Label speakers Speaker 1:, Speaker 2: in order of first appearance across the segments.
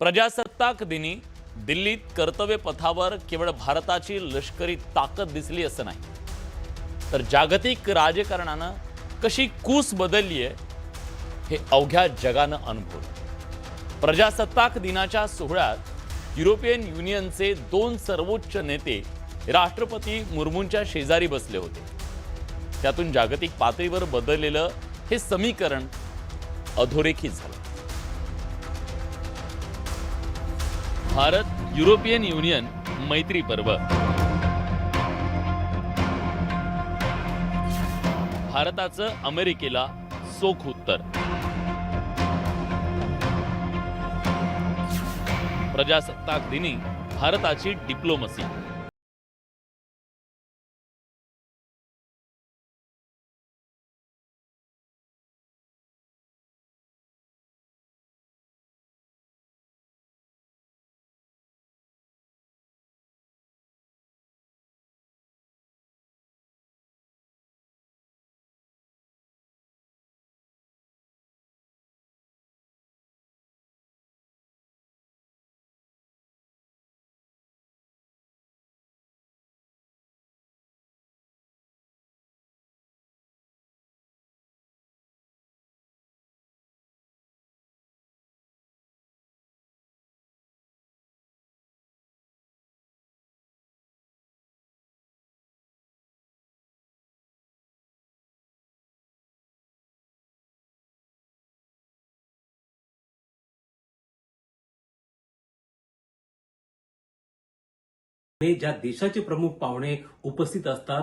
Speaker 1: प्रजासत्ताक दिनी दिल्लीत कर्तव्य पथावर केवळ भारताची लष्करी ताकद दिसली असं नाही, तर जागतिक राजकारणानं कशी कूस बदलली आहे हे अवघ्या जगानं अनुभवलं। प्रजासत्ताक दिनाच्या सोहळ्यात युरोपियन युनियनचे 2 सर्वोच्च नेते राष्ट्रपती मुर्मूंच्या शेजारी बसले होते। त्यातून जागतिक पातळीवर बदललेलं हे समीकरण अधोरेखित झालं। भारत युरोपियन युनियन मैत्री पर्व। भारताचं अमेरिकेला चोख उत्तर। प्रजासत्ताक दिनी भारताची डिप्लोमसी।
Speaker 2: ज्या देशाचे प्रमुख पाहुणे उपस्थित असतात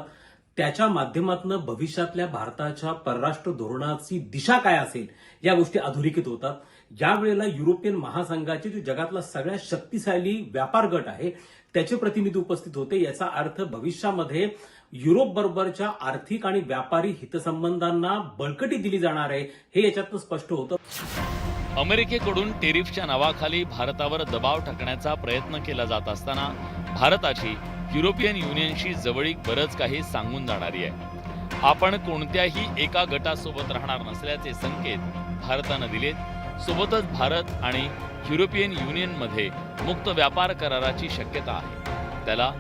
Speaker 2: त्याच्या माध्यमातून भविष्यातल्या भारताच्या परराष्ट्र धोरणाची दिशा काय असेल या गोष्टी अधोरेखित होतात। ज्या वेळेला युरोपियन महासंघाचे जो जगातला सगळ्यात शक्तिशाली व्यापार गट आहे त्याचे प्रतिनिधी उपस्थित होते, याचा अर्थ भविष्यामध्ये युरोप बरोबरच्या आर्थिक आणि व्यापारी हितसंबंधांना बळकटी दिली जाणार आहे हे याच्यातून स्पष्ट होतं।
Speaker 1: अमेरिकेकडून टेरिफच्या नावाखाली भारतावर दबाव टाकण्याचा प्रयत्न केला जात असताना भारताची युरोपियन युनियनशी जवळीक बरंच काही सांगून जाणारी आहे। आपण कोणत्याही एका गटासोबत राहणार नसल्याचे संकेत भारतानं दिलेत। सोबतच भारत आणि युरोपियन युनियनमध्ये मुक्त व्यापार कराराची शक्यता आहे। त्याला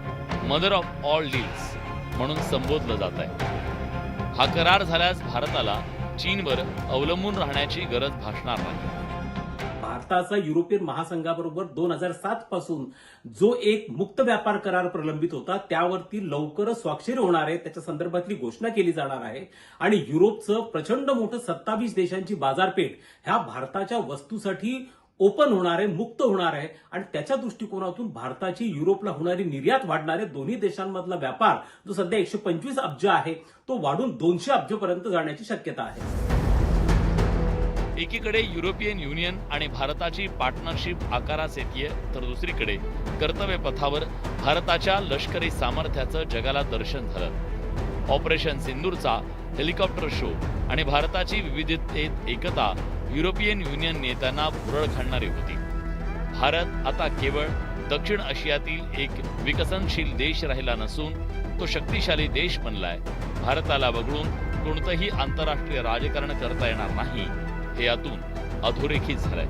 Speaker 1: मदर ऑफ ऑल डील्स म्हणून संबोधलं जात आहे। हा करार झाल्यास भारताला चीनवर अवलंबून राहण्याची गरज भासणार नाही।
Speaker 2: भारताचा युरोपियन महासंघाबरोबर 2007 पासून जो एक मुक्त व्यापार करार प्रलंबित होता त्यावरती लवकरच स्वाक्षरी होणार आहे, त्याच्या संदर्भातली घोषणा केली जाणार आहे आणि युरोपचं प्रचंड मोठं 27 देशांची बाजारपेठ ह्या भारताच्या वस्तूसाठी ओपन होणार आहे, मुक्त होणार आहे आणि त्याच्या दृष्टिकोनातून भारताची युरोपला होणारी निर्यात वाढणार आहे। दोन्ही देशांमधला व्यापार जो सध्या 125 अब्ज आहे तो वाढून 200 अब्ज पर्यंत जाण्याची शक्यता आहे।
Speaker 1: एकीकडे युरोपियन युनियन आणि भारताची पार्टनरशिप आकारास येते, तर दुसरीकडे कर्तव्य पथावर भारताच्या लष्करी सामर्थ्याचं जगाला दर्शन झालं। ऑपरेशन सिंदूरचा हेलिकॉप्टर शो आणि भारताची विविधतेत एकता युरोपियन युनियन नेत्यांना भुरळ घालणारी होती। भारत आता केवळ दक्षिण आशियातील एक विकसनशील देश राहिला नसून तो शक्तिशाली देश बनलाय। भारताला वगळून कोणतंही आंतरराष्ट्रीय राजकारण करता येणार नाही हे यातून अधोरेखित झालंय।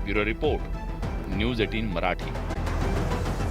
Speaker 1: Bureau report, news 18 Marathi.